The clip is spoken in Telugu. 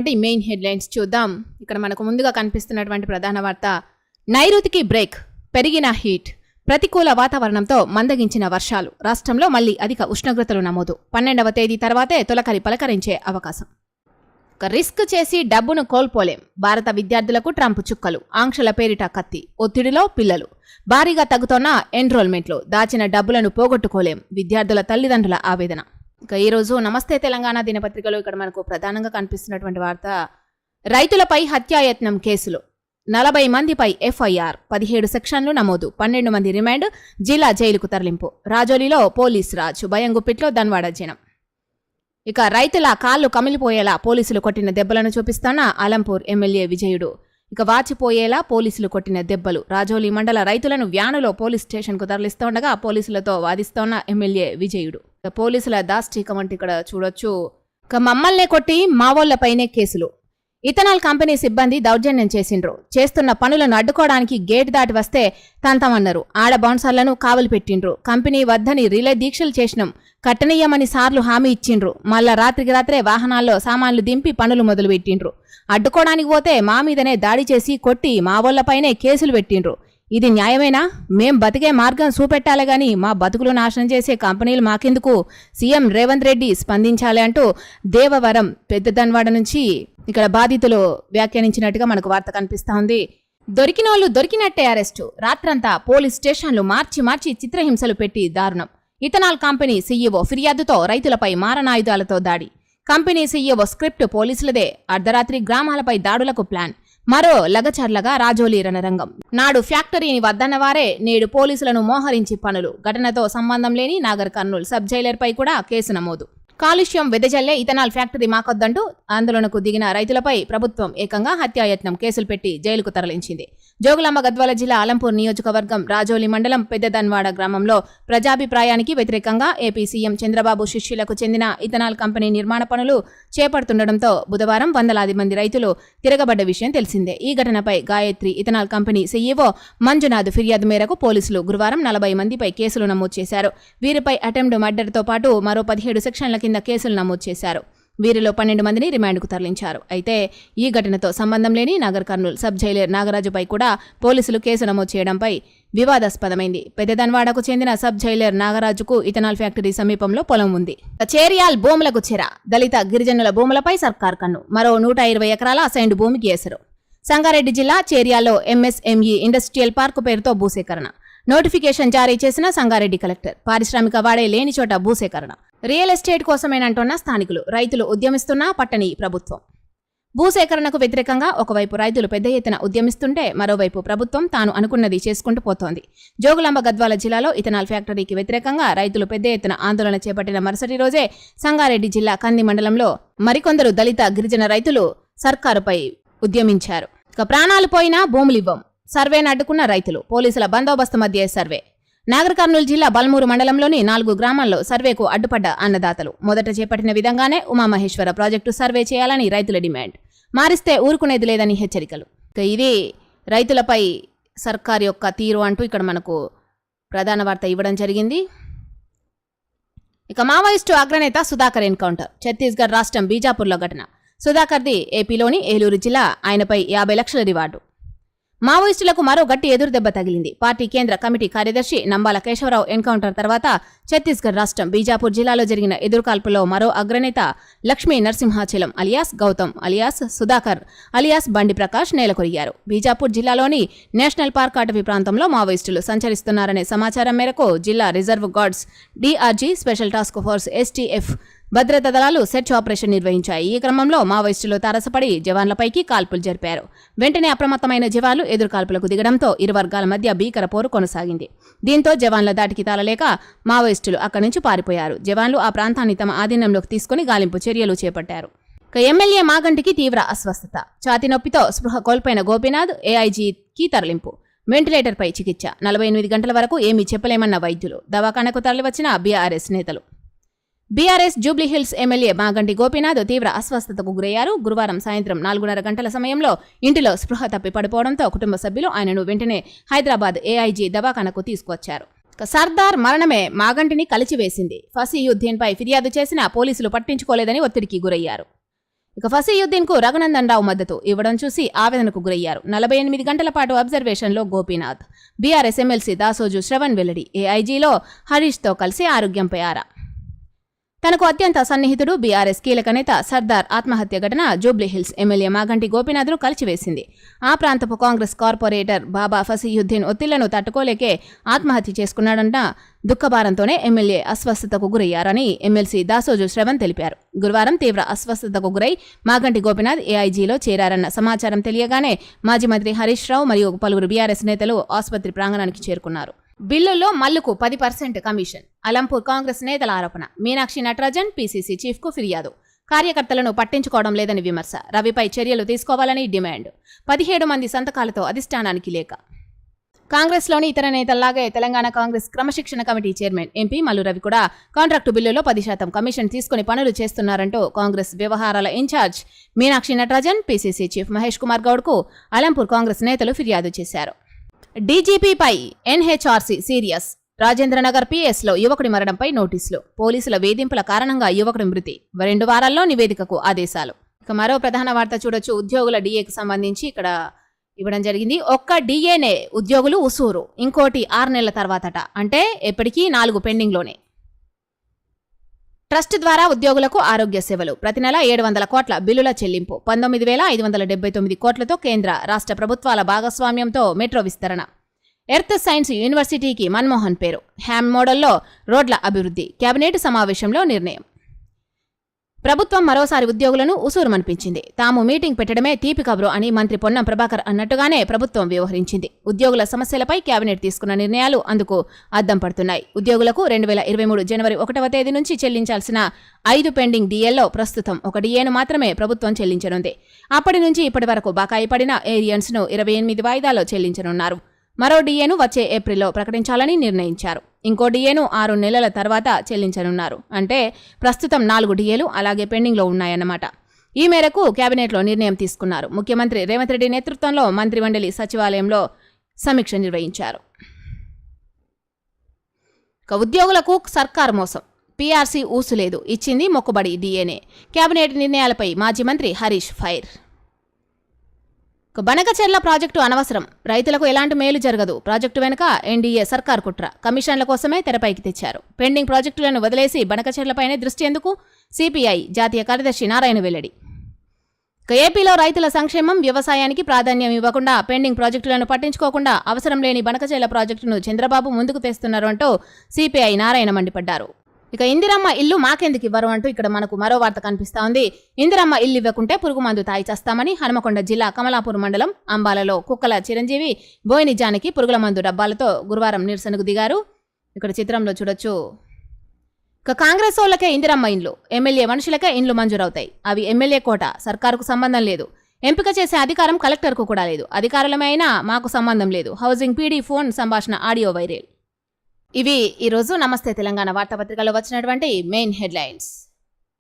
అంటే మెయిన్ హెడ్లైన్స్ చూద్దాం. ఇక్కడ మనకు ముందుగా కనిపిస్తున్నటువంటి ప్రధాన వార్త, నైరుతికి బ్రేక్, పెరిగిన హీట్, ప్రతికూల వాతావరణంతో మందగించిన వర్షాలు, రాష్ట్రంలో మళ్లీ అధిక ఉష్ణోగ్రతలు నమోదు, 12వ తేదీ తర్వాతే తొలకరి పలకరించే అవకాశం. రిస్క్ చేసి డబ్బును కోల్పోలేం, భారత విద్యార్థులకు ట్రంప్ చుక్కలు, ఆంక్షల పేరిట కత్తి, ఒత్తిడిలో పిల్లలు, భారీగా తగ్గుతోన్న ఎన్రోల్మెంట్లు, దాచిన డబ్బులను పోగొట్టుకోలేం, విద్యార్థుల తల్లిదండ్రుల ఆవేదన. ఇక ఈరోజు నమస్తే తెలంగాణ దినపత్రికలో ఇక్కడ మనకు ప్రధానంగా కనిపిస్తున్నటువంటి వార్త, రైతులపై హత్యాయత్నం కేసులు, 40 మందిపై ఎఫ్ఐఆర్, 17 సెక్షన్లు నమోదు, 12 మంది రిమాండ్, జిల్లా జైలుకు తరలింపు, రాజోలీలో పోలీస్ రాజ్, భయంగుప్పిట్లో ధన్వాడ జనం. ఇక రైతుల కాళ్లు కమిలిపోయేలా పోలీసులు కొట్టిన దెబ్బలను చూపిస్తున్న అలంపూర్ ఎమ్మెల్యే విజయుడు. ఇక వాచిపోయేలా పోలీసులు కొట్టిన దెబ్బలు, రాజోలీ మండల రైతులను వ్యానులో పోలీస్ స్టేషన్కు తరలిస్తుండగా పోలీసులతో వాదిస్తోన్న ఎమ్మెల్యే విజయుడు. పోలీసుల దాష్టీకం అంటే ఇక్కడ చూడొచ్చు. ఇక మమ్మల్నే కొట్టి మావోళ్లపైనే కేసులు, ఇథనాల్ కంపెనీ సిబ్బంది దౌర్జన్యం చేసిండ్రు, చేస్తున్న పనులను అడ్డుకోవడానికి గేట్ దాటి వస్తే తంతమన్నారు, ఆడ బౌన్సర్లను కావలి పెట్టిండ్రు, కంపెనీ వద్దని రిలే దీక్షలు చేసినాం, కట్టనీయమని సార్లు హామీ ఇచ్చిండ్రు, మళ్ళా రాత్రికి రాత్రే వాహనాల్లో సామాన్లు దింపి పనులు మొదలు పెట్టిండ్రు, అడ్డుకోవడానికి పోతే మా మీదనే దాడి చేసి కొట్టి మావోళ్లపైనే కేసులు పెట్టిండ్రు, ఇది న్యాయమేనా? మేం బతికే మార్గం చూపెట్టాలి గాని మా బతుకులు నాశనం చేసే కంపెనీలు మాకెందుకు? సీఎం రేవంత్ రెడ్డి స్పందించాలి అంటూ దేవవరం పెద్దదన్వాడ నుంచి ఇక్కడ బాధితులు వ్యాఖ్యానించినట్టుగా మనకు వార్త కనిపిస్తా ఉంది. దొరికినోళ్లు దొరికినట్టే అరెస్టు, రాత్రంతా పోలీస్ స్టేషన్లు మార్చి చిత్రహింసలు పెట్టి దారుణం, ఇథనాల్ కంపెనీ సీఈఓ ఫిర్యాదుతో రైతులపై మారణాయుధాలతో దాడి, కంపెనీ సీఈఓ స్క్రిప్ట్ పోలీసులదే, అర్ధరాత్రి గ్రామాలపై దాడులకు ప్లాన్, మరో లగచర్లగా రాజోలీ రణరంగం, నాడు ఫ్యాక్టరీని వద్దన్నవారే నేడు పోలీసులను మోహరించి పనులు, ఘటనతో సంబంధం లేని నాగర్ కర్నూల్ సబ్ జైలర్పై కూడా కేసు నమోదు, కాలుష్యం వెదజల్లే ఇథనాల్ ఫ్యాక్టరీ మాకొద్దంటూ ఆందోళనకు దిగిన రైతులపై ప్రభుత్వం ఏకంగా హత్యాయత్నం కేసులు పెట్టి జైలుకు తరలించింది. జోగులాంబ గద్వాల జిల్లా అలంపూర్ నియోజకవర్గం రాజోలీ మండలం పెద్దదన్వాడ గ్రామంలో ప్రజాభిప్రాయానికి వ్యతిరేకంగా ఏపీ సీఎం చంద్రబాబు శిష్యులకు చెందిన ఇథనాల్ కంపెనీ నిర్మాణ పనులు చేపడుతుండటంతో బుధవారం వందలాది మంది రైతులు తిరగబడ్డ విషయం తెలిసిందే. ఈ ఘటనపై Gayatri ethanol company CEO Manjunath ఫిర్యాదు మేరకు పోలీసులు గురువారం 40 మందిపై కేసులు నమోదు చేశారు. వీరిపై అటెంప్ట్ మర్డర్తో పాటు మరో 17 సెక్షన్ల కింద కేసులు నమోదు చేశారు. వీరిలో 12 మందిని రిమాండ్కు తరలించారు. అయితే ఈ ఘటనతో సంబంధం లేని నాగర్ కర్నూల్ సబ్ జైలర్ నాగరాజుపై కూడా పోలీసులు కేసు నమోదు చేయడంపై వివాదాస్పదమైంది. పెద్దదన్వాడకు చెందిన సబ్ జైలర్ నాగరాజుకు ఇథనాల్ ఫ్యాక్టరీ సమీపంలో పొలం ఉంది. చేరియాల్ భూములకు చెర, దళిత గిరిజనుల భూములపై సర్కార్ కన్ను, మరో 120 ఎకరాల అసైన్డ్ భూమికి ఎసరు. సంగారెడ్డి జిల్లా చేరియాల్లో ఎంఎస్ఎంఈ ఇండస్ట్రియల్ పార్క్ పేరుతో భూసేకరణ, నోటిఫికేషన్ జారీ చేసిన సంగారెడ్డి కలెక్టర్, పారిశ్రామిక వాడే లేని చోట భూసేకరణ, రియల్ ఎస్టేట్ కోసమేనంటున్న స్థానికులు, రైతులు ఉద్యమిస్తున్నా పట్టని ప్రభుత్వం. భూసేకరణకు వ్యతిరేకంగా ఒకవైపు రైతులు పెద్ద ఎత్తున ఉద్యమిస్తుంటే మరోవైపు ప్రభుత్వం తాను అనుకున్నది చేసుకుంటూ పోతోంది. జోగులాంబ గద్వాల జిల్లాలో ఇథనాల్ ఫ్యాక్టరీకి వ్యతిరేకంగా రైతులు పెద్ద ఎత్తున ఆందోళన చేపట్టిన మరుసటి రోజే సంగారెడ్డి జిల్లా కంది మండలంలో మరికొందరు దళిత గిరిజన రైతులు సర్కారుపై ఉద్యమించారు. ఇక ప్రాణాలు పోయినా భూములివ్వం, సర్వేను అడ్డుకున్న రైతులు, పోలీసుల బందోబస్తు మధ్య సర్వే. నాగర్ కర్నూల్ జిల్లా బల్మూరు మండలంలోని 4 గ్రామాల్లో సర్వేకు అడ్డుపడ్డ అన్నదాతలు, మొదట చేపట్టిన విధంగానే ఉమామహేశ్వర ప్రాజెక్టు సర్వే చేయాలని రైతుల డిమాండ్, మారిస్తే ఊరుకునేది లేదని హెచ్చరికలు. ఇది రైతులపై సర్కార్ యొక్క తీరు అంటూ ఇక్కడ మనకు ప్రధాన వార్త ఇవ్వడం జరిగింది. ఇక మావోయిస్టు అగ్రనేత సుధాకర్ ఎన్కౌంటర్, ఛత్తీస్గఢ్ రాష్ట్రం బీజాపూర్లో ఘటన, సుధాకర్ది ఏపీలోని ఏలూరు జిల్లా, ఆయనపై 50 లక్షల రివార్డు. మావోయిస్టులకు మరో గట్టి ఎదురుదెబ్బ తగిలింది. పార్టీ కేంద్ర కమిటీ కార్యదర్శి నంబాల కేశవరావు ఎన్కౌంటర్ తర్వాత ఛత్తీస్గఢ్ రాష్ట్రం బీజాపూర్ జిల్లాలో జరిగిన ఎదురుకాల్పులో మరో అగ్రనేత Lakshmi Narasimhachalam alias Gautam alias Sudhakar alias Bandi Prakash నేలకొరిగారు. Bijapur జిల్లాలోని నేషనల్ పార్క్ అటవీ ప్రాంతంలో మావోయిస్టులు సంచరిస్తున్నారనే సమాచారం మేరకు జిల్లా reserve guards, DRG, special task force, STF భద్రతా దళాలు సెర్చ్ ఆపరేషన్ నిర్వహించాయి. ఈ క్రమంలో మావోయిస్టులు తారసపడి జవాన్లపైకి కాల్పులు జరిపారు. వెంటనే అప్రమత్తమైన జవాన్లు ఎదురుకాల్పులకు దిగడంతో ఇరు వర్గాల మధ్య భీకర పోరు కొనసాగింది. దీంతో జవాన్ల దాటికి తాళలేక మావోయిస్టులు అక్కడి నుంచి పారిపోయారు. జవాన్లు ఆ ప్రాంతాన్ని తమ ఆధీనంలోకి తీసుకుని గాలింపు చర్యలు చేపట్టారు. ఎమ్మెల్యే మాగంటికి తీవ్ర అస్వస్థత, ఛాతీ నొప్పితో స్పృహ కోల్పోయిన గోపీనాథ్ ఏఐజీకి తరలింపు, వెంటిలేటర్పై చికిత్స, 48 గంటల వరకు ఏమీ చెప్పలేమన్న వైద్యులు, దవాఖానకు తరలివచ్చిన బీఆర్ఎస్ నేతలు. బీఆర్ఎస్ జూబ్లీహిల్స్ ఎమ్మెల్యే మాగంటి గోపీనాథ్ తీవ్ర అస్వస్థతకు గురయ్యారు. గురువారం సాయంత్రం 4:30 గంటల సమయంలో ఇంటిలో స్పృహ తప్పి పడిపోవడంతో కుటుంబ సభ్యులు ఆయనను వెంటనే హైదరాబాద్ ఏఐజీ దవాఖానకు తీసుకొచ్చారు. సర్దార్ మరణమే మాగంటిని కలిచివేసింది. ఫసీయుద్దీన్పై ఫిర్యాదు చేసినా పోలీసులు పట్టించుకోలేదని ఒత్తిడికి గురయ్యారు. ఇక ఫసీయుద్దీన్ కు రఘునందన్ రావు మద్దతు ఇవ్వడం చూసి ఆవేదనకు గురయ్యారు. 48 గంటల పాటు అబ్జర్వేషన్లో గోపీనాథ్. బీఆర్ఎస్ ఎమ్మెల్సీ దాసోజు శ్రవణ్ వెల్లడి. ఏఐజీలో హరీష్తో కలిసి ఆరోగ్యంపై ఆరా. తనకు అత్యంత సన్నిహితుడు బీఆర్ఎస్ కీలక నేత సర్దార్ ఆత్మహత్య ఘటన జూబ్లీహిల్స్ ఎమ్మెల్యే మాగంటి గోపీనాథ్ను కలిచివేసింది. ఆ ప్రాంతపు కాంగ్రెస్ కార్పొరేటర్ బాబా ఫసీయుద్దీన్ ఒత్తిళ్లను తట్టుకోలేకే ఆత్మహత్య చేసుకున్నాడంట. దుఃఖభారంతోనే ఎమ్మెల్యే అస్వస్థతకు గురయ్యారని ఎమ్మెల్సీ దాసోజు శ్రవణ్ తెలిపారు. గురువారం తీవ్ర అస్వస్థతకు గురై మాగంటి గోపీనాథ్ ఏఐజీలో చేరారన్న సమాచారం తెలియగానే మాజీ మంత్రి హరీష్ రావు మరియు పలువురు బీఆర్ఎస్ నేతలు ఆసుపత్రి ప్రాంగణానికి చేరుకున్నారు. బిల్లుల్లో మల్లుకు 10% కమిషన్. అలంపూర్ కాంగ్రెస్ నేతల ఆరోపణ. మీనాక్షి నటరాజన్ పీసీసీ చీఫ్కు ఫిర్యాదు. కార్యకర్తలను పట్టించుకోవడం లేదని విమర్శ. రవిపై చర్యలు తీసుకోవాలని డిమాండ్. 17 మంది సంతకాలతో అధిష్టానానికి లేఖ. కాంగ్రెస్లోని ఇతర నేతల్లాగే తెలంగాణ కాంగ్రెస్ క్రమశిక్షణ committee chairman MP Mallu Ravi కూడా కాంట్రాక్టు బిల్లులో 10% కమిషన్ తీసుకుని పనులు చేస్తున్నారంటూ కాంగ్రెస్ వ్యవహారాల incharge Meenakshi Natarajan PCC chief Mahesh Kumar గౌడ్కు అలంపూర్ కాంగ్రెస్ నేతలు ఫిర్యాదు చేశారు. డీజీపీపై ఎన్హెచ్ఆర్సీ సీరియస్. రాజేంద్రనగర్ పీఎస్లో యువకుడి మరణంపై నోటీసులు. పోలీసుల వేధింపుల కారణంగా యువకుడి మృతి. 2 వారాల్లో నివేదికకు ఆదేశాలు. ఇక మరో ప్రధాన వార్త చూడొచ్చు. ఉద్యోగుల డీఏకి సంబంధించి ఇక్కడ ఇవ్వడం జరిగింది. ఒక్క డీఏనే ఉద్యోగులు ఉసూరు. ఇంకోటి 6 నెలల తర్వాతట. అంటే ఎప్పటికీ 4 పెండింగ్లోనే. ట్రస్ట్ ద్వారా ఉద్యోగులకు ఆరోగ్య సేవలు. ప్రతి నెల 700 కోట్ల బిల్లుల చెల్లింపు. 19,579 కోట్లతో కేంద్ర రాష్ట్ర ప్రభుత్వాల భాగస్వామ్యంతో మెట్రో విస్తరణ. ఎర్త్ సైన్స్ యూనివర్సిటీకి మన్మోహన్ పేరు. హ్యామ్ మోడల్లో రోడ్ల అభివృద్ధి. కేబినెట్ సమావేశంలో నిర్ణయం. ప్రభుత్వం మరోసారి ఉద్యోగులను ఉసూరుమనిపించింది. తాము మీటింగ్ పెట్టడమే తీపి కబురు అని మంత్రి పొన్నం ప్రభాకర్ అన్నట్టుగానే ప్రభుత్వం వ్యవహరించింది. ఉద్యోగుల సమస్యలపై కేబినెట్ తీసుకున్న నిర్ణయాలు అందుకు అద్దం పడుతున్నాయి. ఉద్యోగులకు 2023 జనవరి 1వ తేదీ నుంచి చెల్లించాల్సిన 5 పెండింగ్ డీఏల్లో ప్రస్తుతం 1 డీఏను మాత్రమే ప్రభుత్వం చెల్లించనుంది. అప్పటి నుంచి ఇప్పటి వరకు బకాయి పడిన ఏరియన్స్ను 28 వాయిదాల్లో చెల్లించనున్నారు. మరో డీఏను వచ్చే ఏప్రిల్లో ప్రకటించాలని నిర్ణయించారు. ఇంకో డీఏను 6 నెలల తర్వాత చెల్లించనున్నారు. అంటే ప్రస్తుతం 4 డీఏలు అలాగే పెండింగ్లో ఉన్నాయన్నమాట. ఈ మేరకు కేబినెట్లో నిర్ణయం తీసుకున్నారు. ముఖ్యమంత్రి రేవంత్ రెడ్డి నేతృత్వంలో మంత్రిమండలి సచివాలయంలో సమీక్ష నిర్వహించారు. ఉద్యోగులకు సర్కారు మోసం. పీఆర్సీ ఊసులేదు. ఇచ్చింది మొక్కుబడి డీఏనే. కేబినెట్ నిర్ణయాలపై మాజీ మంత్రి హరీష్ ఫైర్. బనకచెర్ల ప్రాజెక్టు అనవసరం. రైతులకు ఎలాంటి మేలు జరగదు. ప్రాజెక్టు వెనుక ఎన్డీఏ సర్కార్ కుట్ర. కమిషన్ల కోసమే తెరపైకి తెచ్చారు. పెండింగ్ ప్రాజెక్టులను వదిలేసి బనకచెర్లపైనే దృష్టి ఎందుకు? సిపిఐ జాతీయ కార్యదర్శి నారాయణ వెల్లడి. ఏపీలో రైతుల సంక్షేమం, వ్యవసాయానికి ప్రాధాన్యం ఇవ్వకుండా పెండింగ్ ప్రాజెక్టులను పట్టించుకోకుండా అవసరం లేని బనకచెర్ల ప్రాజెక్టును చంద్రబాబు ముందుకు తెస్తున్నారు అంటూ సిపిఐ నారాయణ మండిపడ్డారు. ఇక ఇందిరమ్మ ఇల్లు మాకెందుకు ఇవ్వరు అంటూ ఇక్కడ మనకు మరో వార్త కనిపిస్తా ఉంది. ఇందిరమ్మ ఇల్లు ఇవ్వకుంటే పురుగు మందు తాయి చేస్తామని హనుమకొండ జిల్లా కమలాపూర్ మండలం అంబాలలో కుక్కల చిరంజీవి బోయిని జానకి పురుగుల మందు డబ్బాలతో గురువారం నిరసనకు దిగారు. ఇక్కడ చిత్రంలో చూడొచ్చు. ఇక కాంగ్రెస్ వాళ్ళకే ఇందిరమ్మ ఇండ్లు, ఎమ్మెల్యే మనుషులకే ఇండ్లు మంజూరవుతాయి. అవి ఎమ్మెల్యే కోట, సర్కారుకు సంబంధం లేదు. ఎంపిక చేసే అధికారం కలెక్టర్కు కూడా లేదు. అధికారులమే అయినా మాకు సంబంధం లేదు. హౌసింగ్ పీడీ ఫోన్ సంభాషణ ఆడియో వైరల్. ఇవి ఈరోజు నమస్తే తెలంగాణ వార్తాపత్రికలో వచ్చినటువంటి మెయిన్ హెడ్లైన్స్.